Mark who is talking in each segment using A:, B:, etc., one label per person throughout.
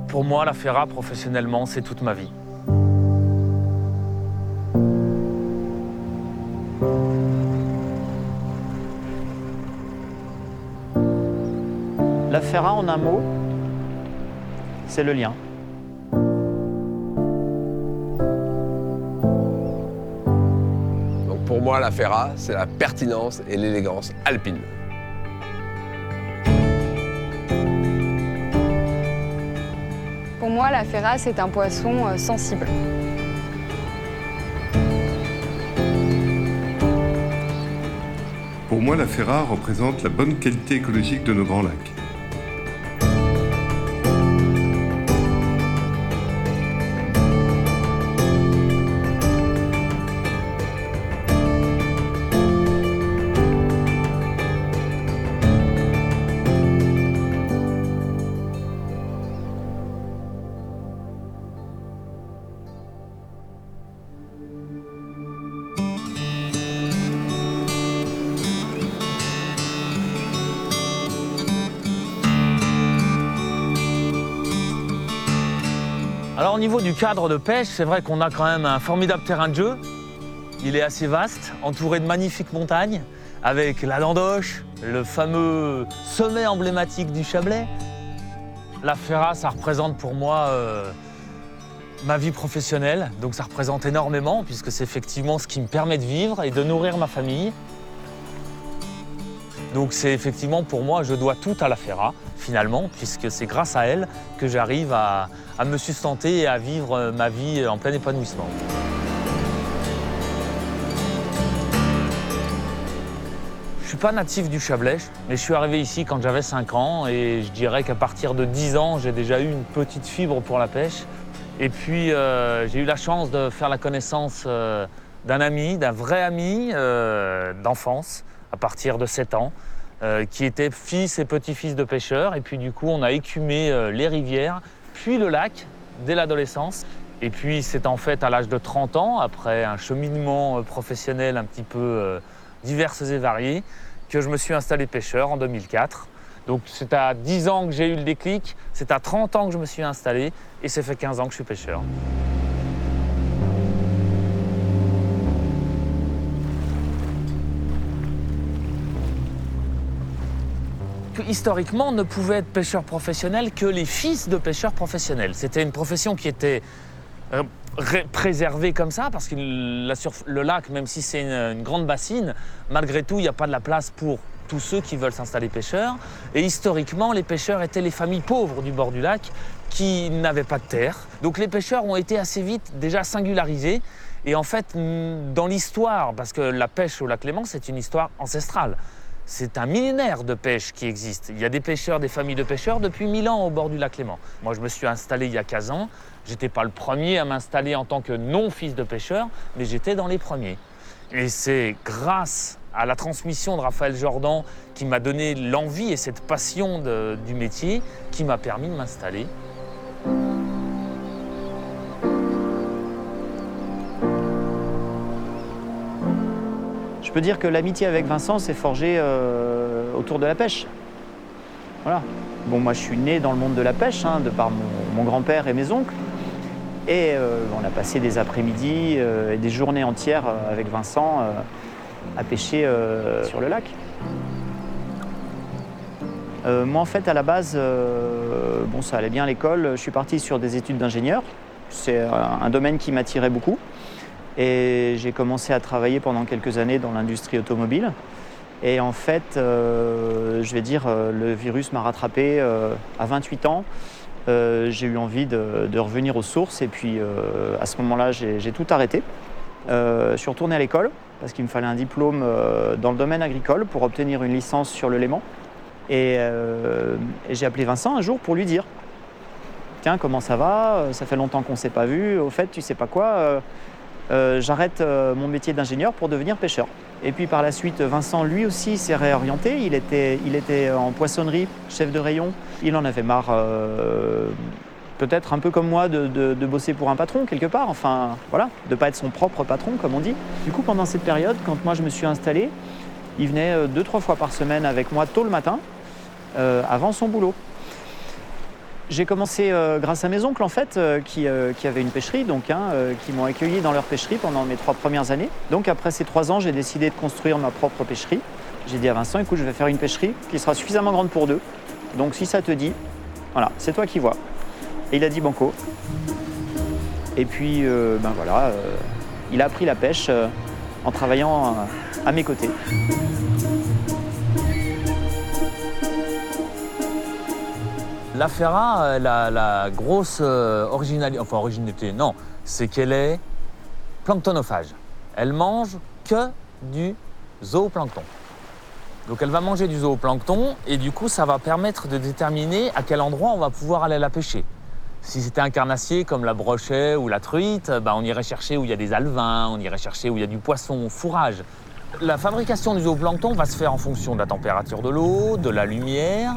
A: Pour moi, la Ferra, professionnellement, c'est toute ma vie.
B: La Ferra, en un mot, c'est le lien.
C: Donc pour moi, la Ferra, c'est la pertinence et l'élégance alpine.
D: Pour moi, la Ferra, c'est un poisson sensible.
E: Pour moi, la Ferra représente la bonne qualité écologique de nos grands lacs.
A: Alors au niveau du cadre de pêche, c'est vrai qu'on a quand même un formidable terrain de jeu. Il est assez vaste, entouré de magnifiques montagnes, avec la Landoche, le fameux sommet emblématique du Chablais. La Ferra, ça représente pour moi ma vie professionnelle, donc ça représente énormément, puisque c'est effectivement ce qui me permet de vivre et de nourrir ma famille. Donc c'est effectivement pour moi, je dois tout à la Ferra, finalement, puisque c'est grâce à elle que j'arrive à me sustenter et à vivre ma vie en plein épanouissement. Je ne suis pas natif du Chablais, mais je suis arrivé ici quand j'avais 5 ans et je dirais qu'à partir de 10 ans, j'ai déjà eu une petite fibre pour la pêche. Et puis j'ai eu la chance de faire la connaissance d'un ami, d'un vrai ami d'enfance, à partir de 7 ans, qui était fils et petit-fils de pêcheurs. Et puis du coup, on a écumé les rivières, puis le lac, dès l'adolescence. Et puis c'est en fait à l'âge de 30 ans, après un cheminement professionnel un petit peu divers et variés, que je me suis installé pêcheur en 2004. Donc c'est à 10 ans que j'ai eu le déclic, c'est à 30 ans que je me suis installé, et ça fait 15 ans que je suis pêcheur. Historiquement, ne pouvaient être pêcheurs professionnels que les fils de pêcheurs professionnels. C'était une profession qui était préservée comme ça, parce que le lac, même si c'est une grande bassine, malgré tout, il n'y a pas de la place pour tous ceux qui veulent s'installer pêcheurs. Et historiquement, les pêcheurs étaient les familles pauvres du bord du lac qui n'avaient pas de terre. Donc les pêcheurs ont été assez vite déjà singularisés. Et en fait, dans l'histoire, parce que la pêche au lac Léman, c'est une histoire ancestrale. C'est un millénaire de pêche qui existe. Il y a des pêcheurs, des familles de pêcheurs depuis 1000 ans au bord du lac Léman. Moi, je me suis installé il y a 15 ans. Je n'étais pas le premier à m'installer en tant que non-fils de pêcheur, mais j'étais dans les premiers. Et c'est grâce à la transmission de Raphaël Jordan qui m'a donné l'envie et cette passion du métier qui m'a permis de m'installer.
B: Je peux dire que l'amitié avec Vincent s'est forgée autour de la pêche. Voilà. Bon, moi, je suis né dans le monde de la pêche, de par mon grand-père et mes oncles. Et on a passé des après-midi et des journées entières avec Vincent à pêcher sur le lac. Moi, en fait, à la base, bon, ça allait bien à l'école. Je suis parti sur des études d'ingénieur. C'est un domaine qui m'attirait beaucoup. Et j'ai commencé à travailler pendant quelques années dans l'industrie automobile. Et en fait, je vais dire, le virus m'a rattrapé à 28 ans. J'ai eu envie de revenir aux sources. Et puis, à ce moment-là, j'ai tout arrêté. Je suis retourné à l'école parce qu'il me fallait un diplôme dans le domaine agricole pour obtenir une licence sur le Léman. Et j'ai appelé Vincent un jour pour lui dire « Tiens, comment ça va? Ça fait longtemps qu'on ne s'est pas vu. Au fait, tu sais pas quoi j'arrête mon métier d'ingénieur pour devenir pêcheur. » Et puis par la suite, Vincent, lui aussi, s'est réorienté. Il était en poissonnerie, chef de rayon. Il en avait marre, peut-être un peu comme moi, de bosser pour un patron quelque part. Enfin, voilà, de ne pas être son propre patron, comme on dit. Du coup, pendant cette période, quand moi je me suis installé, il venait 2-3 fois par semaine avec moi tôt le matin, avant son boulot. J'ai commencé grâce à mes oncles en fait, qui avaient une pêcherie, donc qui m'ont accueilli dans leur pêcherie pendant mes 3 premières années. Donc après ces 3 ans, j'ai décidé de construire ma propre pêcherie. J'ai dit à Vincent, écoute, je vais faire une pêcherie qui sera suffisamment grande pour 2. Donc si ça te dit, voilà, c'est toi qui vois. Et il a dit banco. Et puis il a appris la pêche en travaillant à mes côtés.
A: La Ferra, la grosse originalité, non, c'est qu'elle est planctonophage. Elle mange que du zooplancton. Donc elle va manger du zooplancton et du coup ça va permettre de déterminer à quel endroit on va pouvoir aller la pêcher. Si c'était un carnassier comme la brochet ou la truite, on irait chercher où il y a des alevins, on irait chercher où il y a du poisson au fourrage. La fabrication du zooplancton va se faire en fonction de la température de l'eau, de la lumière.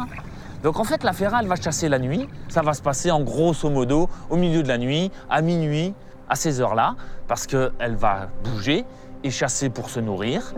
A: Donc en fait, la Ferra, elle va chasser la nuit. Ça va se passer en grosso modo au milieu de la nuit, à minuit, à ces heures-là, parce qu'elle va bouger et chasser pour se nourrir.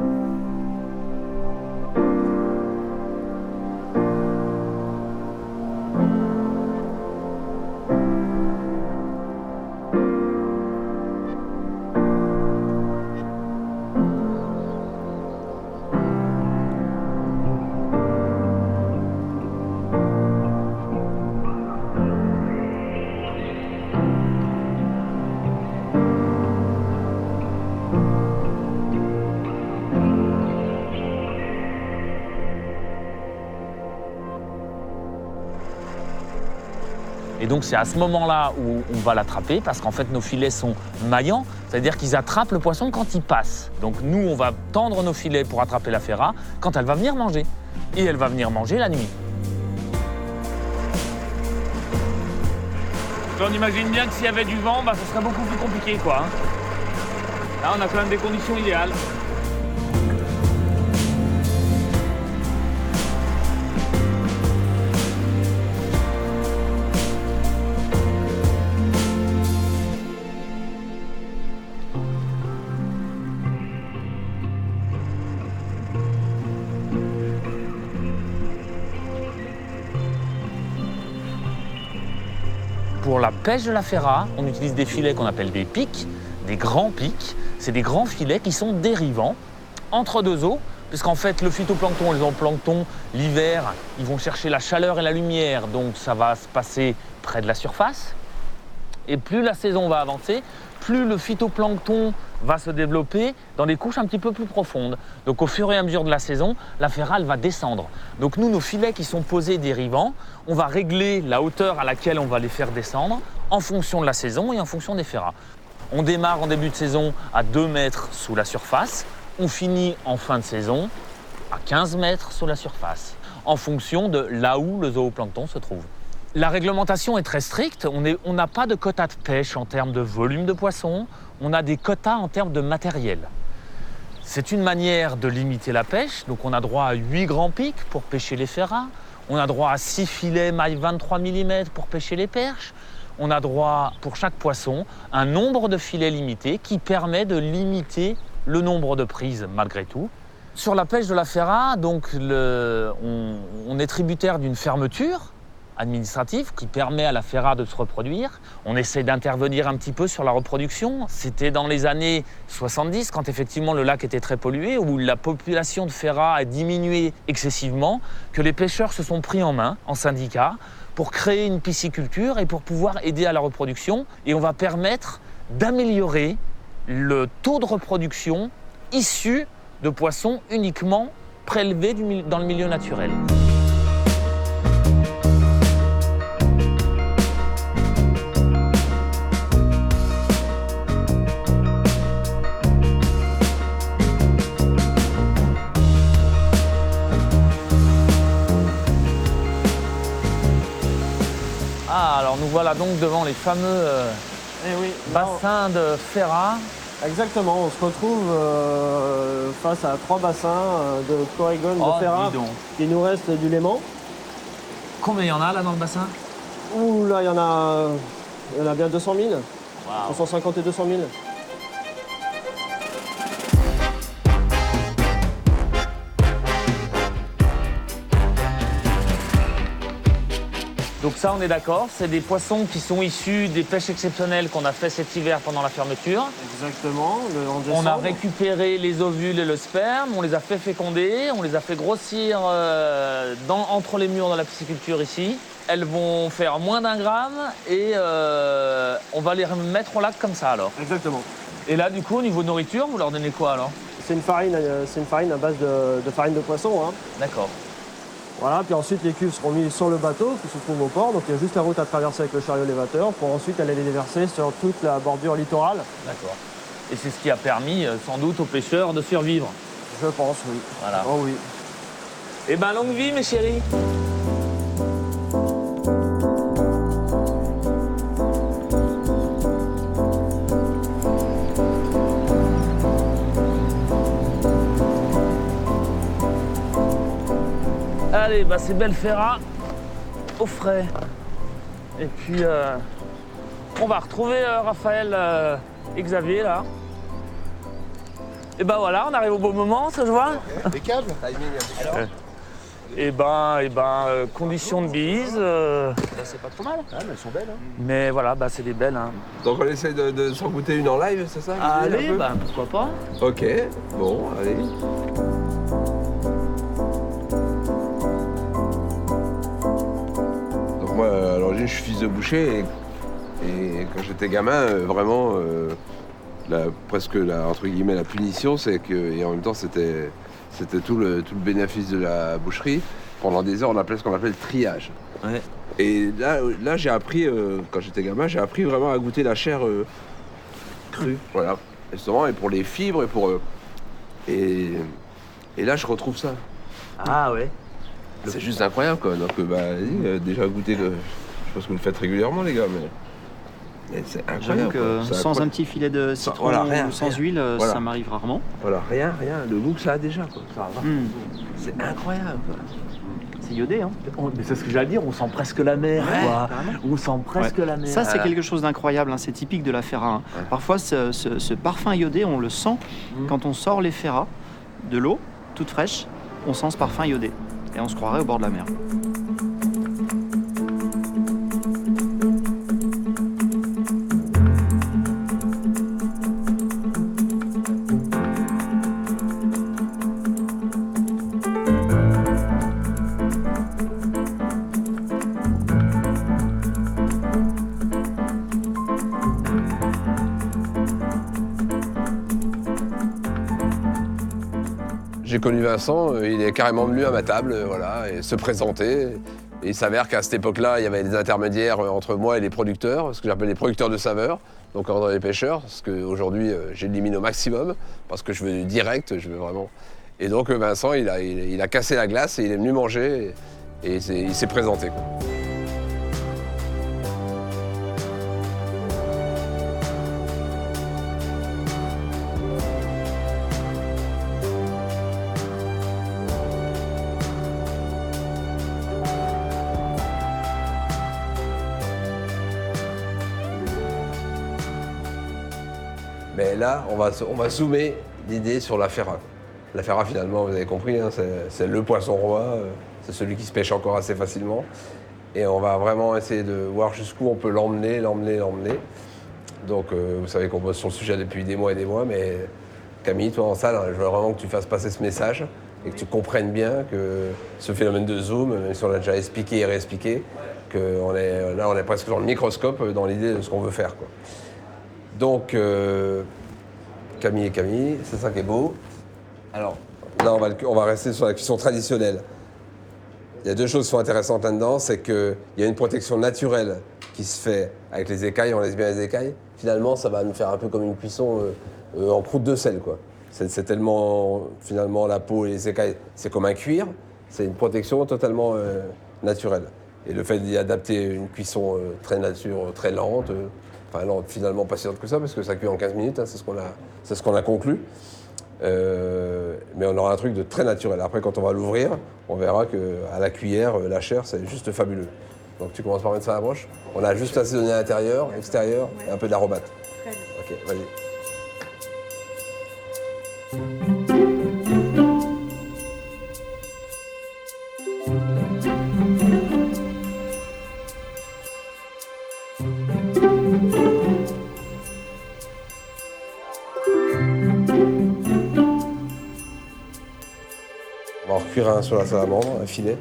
A: Et donc c'est à ce moment-là où on va l'attraper parce qu'en fait nos filets sont maillants, c'est-à-dire qu'ils attrapent le poisson quand il passe. Donc nous on va tendre nos filets pour attraper la Ferra quand elle va venir manger. Et elle va venir manger la nuit. On imagine bien que s'il y avait du vent, ce serait beaucoup plus compliqué quoi. Là on a quand même des conditions idéales. Pour la pêche de la Ferra, on utilise des filets qu'on appelle des pics, des grands pics. C'est des grands filets qui sont dérivants entre 2 eaux, puisqu'en fait le phytoplancton et le zooplancton, l'hiver, ils vont chercher la chaleur et la lumière, donc ça va se passer près de la surface. Et plus la saison va avancer, plus le phytoplancton va se développer dans des couches un petit peu plus profondes. Donc au fur et à mesure de la saison, la Ferra elle va descendre. Donc nous, nos filets qui sont posés dérivants, on va régler la hauteur à laquelle on va les faire descendre en fonction de la saison et en fonction des Ferras. On démarre en début de saison à 2 mètres sous la surface, on finit en fin de saison à 15 mètres sous la surface, en fonction de là où le zooplancton se trouve. La réglementation est très stricte, on n'a pas de quota de pêche en termes de volume de poissons, on a des quotas en termes de matériel. C'est une manière de limiter la pêche, donc on a droit à 8 grands pics pour pêcher les ferras, on a droit à 6 filets maille 23 mm pour pêcher les perches, on a droit pour chaque poisson à un nombre de filets limité qui permet de limiter le nombre de prises malgré tout. Sur la pêche de la Ferra, donc on est tributaire d'une fermeture administrative qui permet à la Ferra de se reproduire. On essaie d'intervenir un petit peu sur la reproduction. C'était dans les années 70, quand effectivement le lac était très pollué, où la population de Ferra a diminué excessivement, que les pêcheurs se sont pris en main, en syndicat, pour créer une pisciculture et pour pouvoir aider à la reproduction. Et on va permettre d'améliorer le taux de reproduction issu de poissons uniquement prélevés dans le milieu naturel. Ah, alors nous voilà donc devant les fameux bassins de Ferra.
F: Exactement, on se retrouve face à 3 bassins de Corrigan, de Ferra. Il nous reste du Léman.
A: Combien il y en a là dans le bassin?
F: Ouh là, il y en a bien 200 000. Wow. 150 et 200 000.
A: Donc ça, on est d'accord. C'est des poissons qui sont issus des pêches exceptionnelles qu'on a fait cet hiver pendant la fermeture.
F: Exactement. En
A: On a
F: décembre.
A: récupéré les ovules et le sperme, on les a fait féconder, on les a fait grossir entre les murs de la pisciculture ici. Elles vont faire moins d'1 gramme et on va les mettre au lac comme ça alors.
F: Exactement.
A: Et là, du coup, au niveau de nourriture, vous leur donnez quoi alors?
F: C'est une farine à base de farine de poisson. Hein.
A: D'accord.
F: Voilà, puis ensuite les cuves seront mises sur le bateau qui se trouve au port. Donc il y a juste la route à traverser avec le chariot élévateur pour ensuite aller les déverser sur toute la bordure littorale.
A: D'accord. Et c'est ce qui a permis sans doute aux pêcheurs de survivre.
F: Je pense, oui.
A: Voilà.
F: Oh oui.
A: Eh ben longue vie mes chéris. Allez, bah c'est Belferra, au frais. Et puis, on va retrouver Raphaël et Xavier, là. Et ben voilà, on arrive au bon moment, ça se voit.
G: Impeccable.
A: Conditions de bise, c'est pas trop mal.
G: Ah, mais elles sont belles. Hein.
A: Mais voilà, bah c'est des belles. Hein.
C: Donc on essaie de s'en goûter une en live, c'est ça?
A: Allez, bah pourquoi pas.
C: Ok, bon, allez. Donc moi, à l'origine, je suis fils de boucher et quand j'étais gamin, vraiment, presque entre guillemets la punition, c'est que, et en même temps c'était tout le bénéfice de la boucherie. Pendant des heures, on appelait ce qu'on appelle le triage.
A: Ouais.
C: Et là j'ai appris, quand j'étais gamin, j'ai appris vraiment à goûter la chair crue. Voilà, justement, et pour les fibres, et pour... et là, je retrouve ça.
A: Ah ouais.
C: C'est juste incroyable, quoi. Donc, vas-y, déjà goûter le... Je pense que vous le faites régulièrement, les gars, mais c'est
B: J'avoue
C: incroyable.
B: que
C: quoi. C'est
B: sans un
C: incroyable.
B: petit filet de citron
C: Voilà, rien,
B: ou sans
C: rien.
B: huile,
C: Voilà.
B: ça m'arrive rarement.
C: Voilà, rien. Le goût que ça a déjà, quoi. Ça va.
B: Mm.
C: C'est incroyable, quoi.
B: C'est iodé, hein.
A: Mais c'est ce que j'allais dire, on sent presque la mer, quoi.
B: carrément.
A: On sent presque la mer.
B: Ça, c'est quelque chose d'incroyable, hein. C'est typique de la ferra. Hein.
C: Ouais.
B: Parfois, ce parfum iodé, on le sent quand on sort les ferras de l'eau, toute fraîche, on sent ce parfum iodé. Et on se croirait au bord de la mer.
C: J'ai connu Vincent, il est carrément venu à ma table, voilà, et se présenter. Et il s'avère qu'à cette époque-là, il y avait des intermédiaires entre moi et les producteurs, ce que j'appelle les producteurs de saveurs, donc entre les pêcheurs, parce qu'aujourd'hui, j'élimine au maximum, parce que je veux du direct, je veux vraiment... Et donc Vincent, il a cassé la glace et il est venu manger, et il s'est présenté, quoi. Mais là, on va zoomer l'idée sur la ferra. La ferra, finalement, vous avez compris, hein, c'est le poisson roi, c'est celui qui se pêche encore assez facilement. Et on va vraiment essayer de voir jusqu'où on peut l'emmener. Donc, vous savez qu'on bosse sur le sujet depuis des mois et des mois, mais Camille, toi en salle, je veux vraiment que tu fasses passer ce message et que tu comprennes bien que ce phénomène de zoom, même si on l'a déjà expliqué et réexpliqué, qu'on est, là, on est presque dans le microscope dans l'idée de ce qu'on veut faire, quoi. Donc, Camille, c'est ça qui est beau. Alors, là, on va rester sur la cuisson traditionnelle. Il y a deux choses qui sont intéressantes là-dedans, c'est qu'il y a une protection naturelle qui se fait avec les écailles, on laisse bien les écailles. Finalement, ça va nous faire un peu comme une cuisson en croûte de sel, quoi. C'est tellement, finalement, la peau et les écailles, c'est comme un cuir. C'est une protection totalement naturelle. Et le fait d'y adapter une cuisson très lente, enfin non, finalement pas si lente que ça, parce que ça cuit en 15 minutes, hein, c'est ce qu'on a conclu. Mais on aura un truc de très naturel. Après, quand on va l'ouvrir, on verra qu'à la cuillère, la chair, c'est juste fabuleux. Donc tu commences par mettre ça à la broche. On a juste assaisonné à l'intérieur, extérieur, et un peu d'aromate. Ok, vas-y. va en cuire un sur la salamandre, un filet.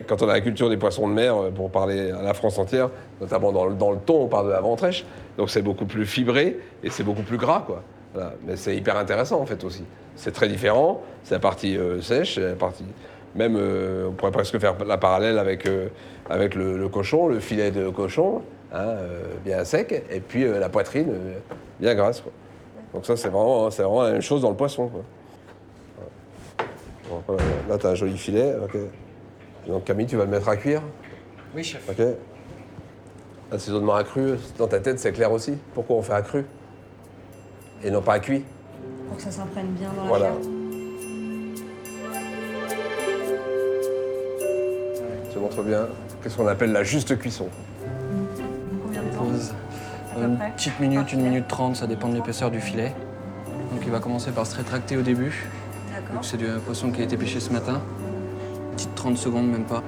C: Quand on a la culture des poissons de mer, pour parler à la France entière, notamment dans le thon, on parle de la ventrèche, donc c'est beaucoup plus fibré et c'est beaucoup plus gras, quoi. Voilà. Mais c'est hyper intéressant en fait aussi. C'est très différent, c'est la partie sèche, c'est la partie... Même, on pourrait presque faire la parallèle avec le cochon, le filet de cochon, hein, bien sec, et puis la poitrine bien grasse, quoi. Donc ça, c'est vraiment la même chose dans le poisson, quoi. Voilà. Donc, là, tu as un joli filet. Okay. Donc Camille, tu vas le mettre à cuire?
G: Oui, chef.
C: Ok. Assaisonnement accru, dans ta tête, c'est clair aussi? Pourquoi on fait accru? Et non pas à cuit?
H: Pour que ça s'imprègne bien dans la
C: Voilà.
H: chair.
C: Je te montre bien. Qu'est-ce qu'on appelle la juste cuisson?
H: Combien de temps?
G: Pause.
H: À peu
G: Une
H: près.
G: petite minute, 1 minute 30, ça dépend de l'épaisseur du filet. Donc il va commencer par se rétracter au début, vu
H: D'accord.
G: que c'est un poisson qui a été pêché ce matin. Petite 30 secondes, même pas.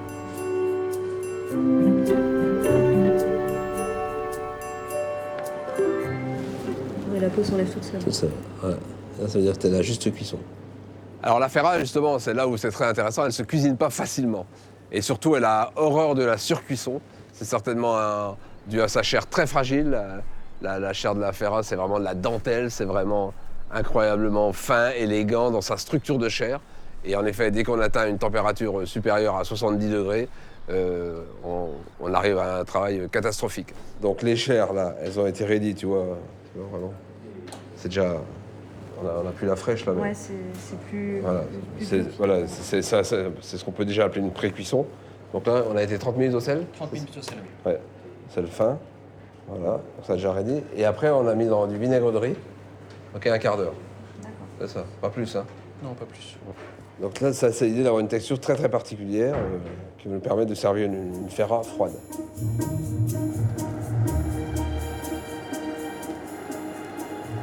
H: Et la peau s'enlève toute seule.
C: Tout ça, voilà. Ça veut dire que tu as la juste cuisson. Alors la ferra, justement, c'est là où c'est très intéressant, elle ne se cuisine pas facilement. Et surtout, elle a horreur de la surcuisson. C'est certainement dû à sa chair très fragile. La chair de la ferra, c'est vraiment de la dentelle, c'est vraiment incroyablement fin, élégant dans sa structure de chair. Et en effet, dès qu'on atteint une température supérieure à 70 degrés, on arrive à un travail catastrophique. Donc les chairs, là, elles ont été ready, tu vois vraiment. C'est déjà... On n'a plus la fraîche, là.
H: Ouais, c'est plus.
C: Voilà, c'est ce qu'on peut déjà appeler une pré-cuisson. Donc là, on a été 30 minutes au sel.
G: 30 minutes au sel, oui.
C: Ouais, sel fin. Voilà, donc ça a déjà ready. Et après, on a mis dans du vinaigre de riz. Ok, un quart d'heure.
H: D'accord.
C: C'est ça, pas plus, hein.
G: Non, pas plus.
C: Donc là, ça, c'est l'idée d'avoir une texture très très particulière qui nous permet de servir une ferra froide.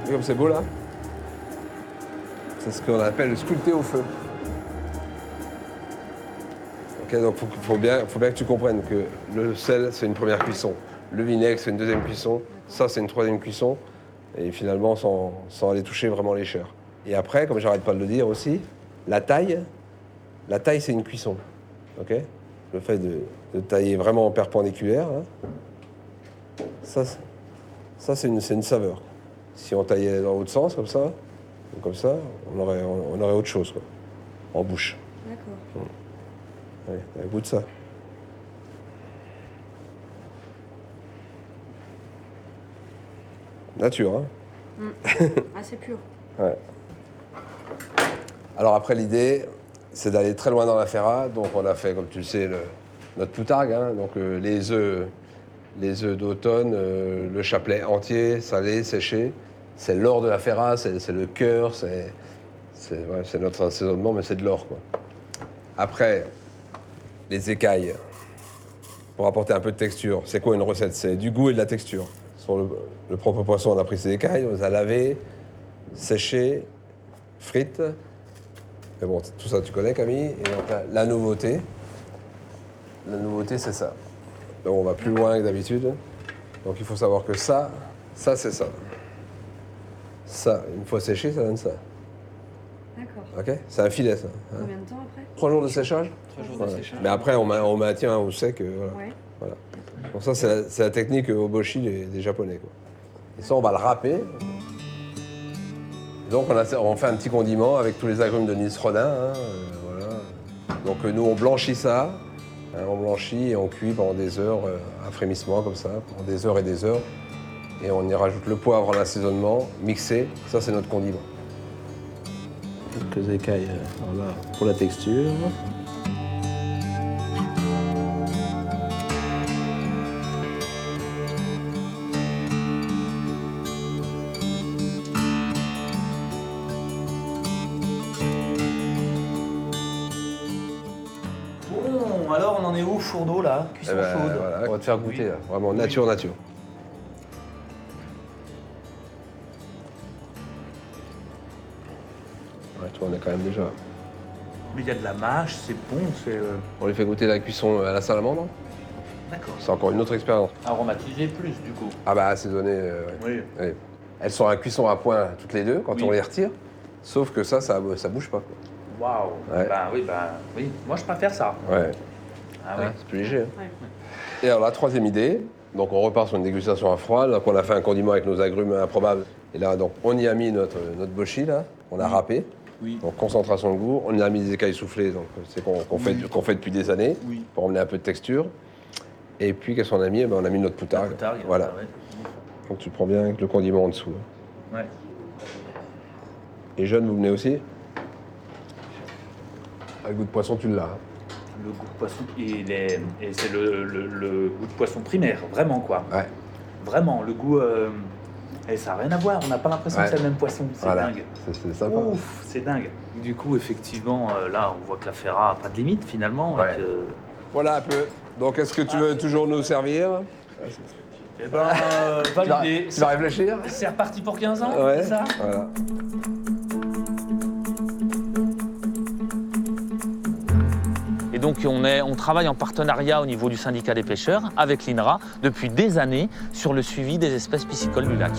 C: Et comme c'est beau là, c'est ce qu'on appelle le sculpté au feu. Ok, donc faut bien que tu comprennes que le sel, c'est une première cuisson. Le vinaigre, c'est une deuxième cuisson. Ça, c'est une troisième cuisson. Et finalement, sans aller toucher vraiment les chairs. Et après, comme j'arrête pas de le dire aussi, la taille, c'est une cuisson. Ok? Le fait de tailler vraiment en perpendiculaire, hein, ça c'est une saveur. Si on taillait dans l'autre sens, comme ça, ou comme ça, on aurait autre chose, quoi, en bouche.
H: D'accord.
C: Allez, goûte ça. Nature, hein?
H: Ah, c'est pur.
C: Ouais. Alors après, l'idée, c'est d'aller très loin dans la ferra. Donc on a fait, comme tu le sais, notre poutargue, hein, donc les œufs d'automne, le chapelet entier, salé, séché. C'est l'or de la ferra, c'est le cœur, c'est notre assaisonnement, mais c'est de l'or, quoi. Après, les écailles, pour apporter un peu de texture. C'est quoi une recette? C'est du goût et de la texture. Sur le propre poisson, on a pris ses écailles, on les a lavées, séchées, frites. Mais bon, tout ça, tu connais, Camille. Et donc, la nouveauté, c'est ça. Donc, on va plus loin que d'habitude. Donc, il faut savoir que ça, c'est ça. Ça, une fois séché, ça donne ça.
H: D'accord.
C: OK? C'est un filet, ça. Hein.
H: Combien de temps après?
C: 3 jours de séchage?
G: 3 jours
C: Voilà.
G: de séchage.
C: Mais après, on maintient au sec. Voilà.
H: Ouais.
C: Voilà. Donc ça, c'est la technique au boshi des Japonais, quoi. Et ça, on va le râper. Donc, on fait un petit condiment avec tous les agrumes de Nice Rodin. Hein, voilà. Donc, nous, on blanchit ça. Hein, on blanchit et on cuit pendant des heures, à frémissement, comme ça, pendant des heures et des heures. Et on y rajoute le poivre en assaisonnement, mixé. Ça, c'est notre condiment. Quelques écailles voilà, pour la texture.
B: Bon, alors on en est où, four d'eau là? Cuisson
C: Eh ben,
B: chaude.
C: voilà, on va te faire goûter, là. Vraiment nature. Ouais, toi, on est quand même déjà.
A: Mais il y a de la mâche, c'est bon, c'est
C: On lui fait goûter la cuisson à la salamandre.
A: d'accord.
C: C'est encore une autre expérience.
A: Aromatisé plus du coup.
C: Ah bah assaisonné,
A: Oui.
C: oui. Elles sont à cuisson à point toutes les deux quand
A: Oui.
C: on les retire. Sauf que ça bouge pas, quoi.
A: Waouh.
C: Ouais.
A: Oui. Moi, je préfère ça.
C: Ouais.
A: Ah oui.
C: C'est plus léger. Hein.
H: Ouais.
C: Et alors la troisième idée, donc on repart sur une dégustation à froid. Donc on a fait un condiment avec nos agrumes improbables. Et là, donc, on y a mis notre boshi, là. On l'a râpé.
A: Oui.
C: Donc concentration de goût. On y a mis des écailles soufflées, donc c'est qu'on fait depuis des années, pour emmener un peu de texture. Et puis qu'est-ce qu'on a mis? On a mis notre poutargue. Voilà.
A: Ah ouais.
C: Donc tu prends bien avec le condiment en dessous.
A: Ouais.
C: Et jeune, vous venez aussi? Le goût de poisson, tu l'as. Hein.
A: Le goût de poisson, et c'est le goût de poisson primaire, vraiment quoi.
C: Ouais.
A: Vraiment, le goût. Et ça n'a rien à voir, on n'a pas l'impression que c'est le même poisson. C'est dingue.
C: C'est sympa.
A: Ouf, c'est dingue. Du coup, effectivement, là, on voit que la Ferra n'a pas de limite finalement.
C: Ouais.
A: Et que...
C: Voilà un peu. Donc est-ce que tu veux toujours nous servir?
A: Eh ben, validé.
C: Tu vas réfléchir?
A: C'est reparti pour 15 ans,
C: Ouais.
A: c'est ça?
C: Voilà.
A: Et donc on travaille en partenariat au niveau du syndicat des pêcheurs avec l'INRA depuis des années sur le suivi des espèces piscicoles du lac.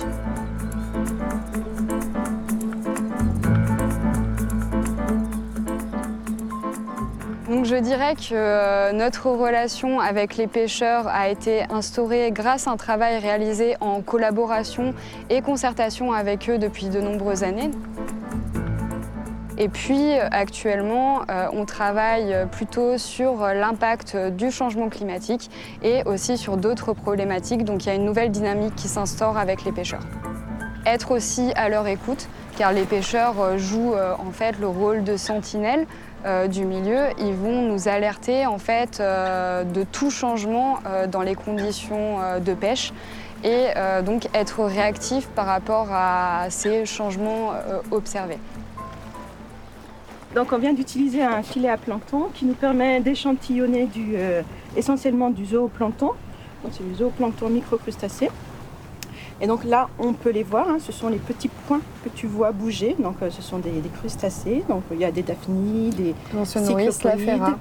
D: Donc je dirais que notre relation avec les pêcheurs a été instaurée grâce à un travail réalisé en collaboration et concertation avec eux depuis de nombreuses années. Et puis actuellement, on travaille plutôt sur l'impact du changement climatique et aussi sur d'autres problématiques. Donc il y a une nouvelle dynamique qui s'instaure avec les pêcheurs. Être aussi à leur écoute, car les pêcheurs jouent en fait le rôle de sentinelle du milieu. Ils vont nous alerter en fait de tout changement dans les conditions de pêche et donc être réactif par rapport à ces changements observés.
H: Donc on vient d'utiliser un filet à plancton qui nous permet d'échantillonner essentiellement du zooplancton. Donc c'est du zooplancton microcrustacé. Et donc là, on peut les voir, hein, ce sont les petits points que tu vois bouger. Donc ce sont des crustacés, donc il y a des daphnies, des
D: Dont se nourrissent la
H: cyclopoïdes.
D: Ferra.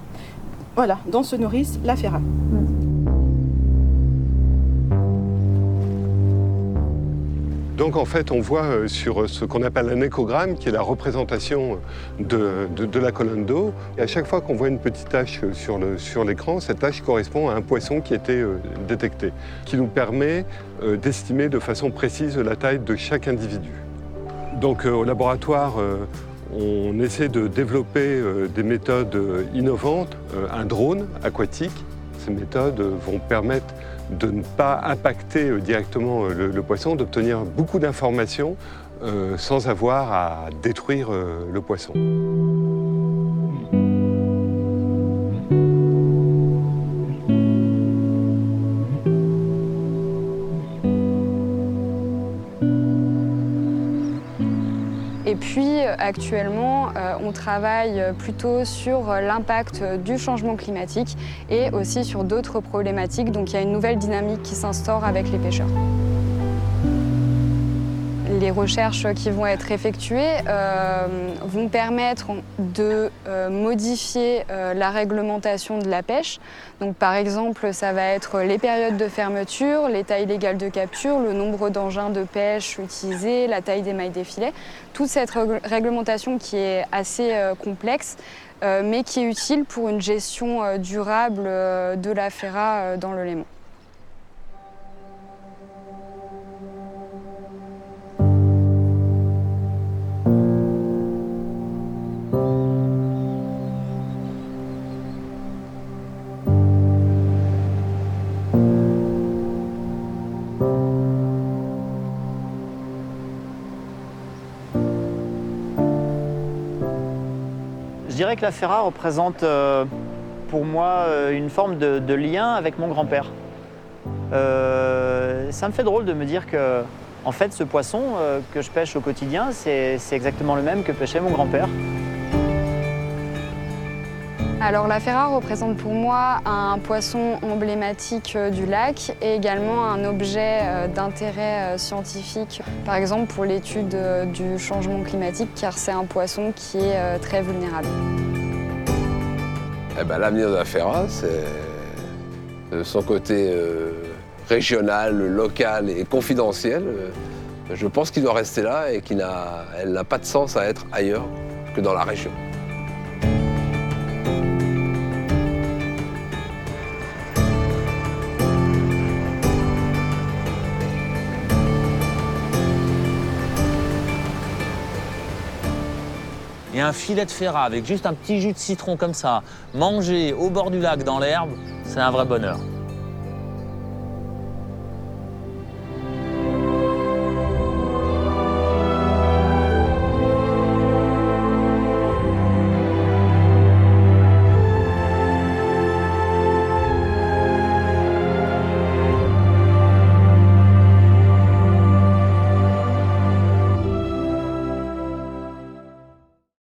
H: Voilà, dont se nourrissent la Ferra.
E: Donc en fait, on voit sur ce qu'on appelle un échogramme, qui est la représentation de la colonne d'eau. Et à chaque fois qu'on voit une petite tache sur l'écran, cette tache correspond à un poisson qui a été détecté, qui nous permet d'estimer de façon précise la taille de chaque individu. Donc au laboratoire, on essaie de développer des méthodes innovantes, un drone aquatique. Ces méthodes vont permettre de ne pas impacter directement le poisson, d'obtenir beaucoup d'informations sans avoir à détruire le poisson.
D: Et puis actuellement, on travaille plutôt sur l'impact du changement climatique et aussi sur d'autres problématiques. Donc il y a une nouvelle dynamique qui s'instaure avec les pêcheurs. Les recherches qui vont être effectuées vont permettre de modifier la réglementation de la pêche. Donc, par exemple, ça va être les périodes de fermeture, les tailles légales de capture, le nombre d'engins de pêche utilisés, la taille des mailles des filets. Toute cette réglementation qui est assez complexe, mais qui est utile pour une gestion durable de la Ferra dans le Léman.
B: Je dirais que la Ferra représente pour moi une forme de lien avec mon grand-père. Ça me fait drôle de me dire que en fait, ce poisson que je pêche au quotidien, c'est exactement le même que pêchait mon grand-père.
D: Alors la Ferra représente pour moi un poisson emblématique du lac et également un objet d'intérêt scientifique, par exemple pour l'étude du changement climatique, car c'est un poisson qui est très vulnérable.
C: Eh ben, l'avenir de la Ferra, c'est son côté régional, local et confidentiel. Je pense qu'il doit rester là et qu'elle n'a pas de sens à être ailleurs que dans la région.
A: Et un filet de ferra avec juste un petit jus de citron comme ça, mangé au bord du lac dans l'herbe, c'est un vrai bonheur.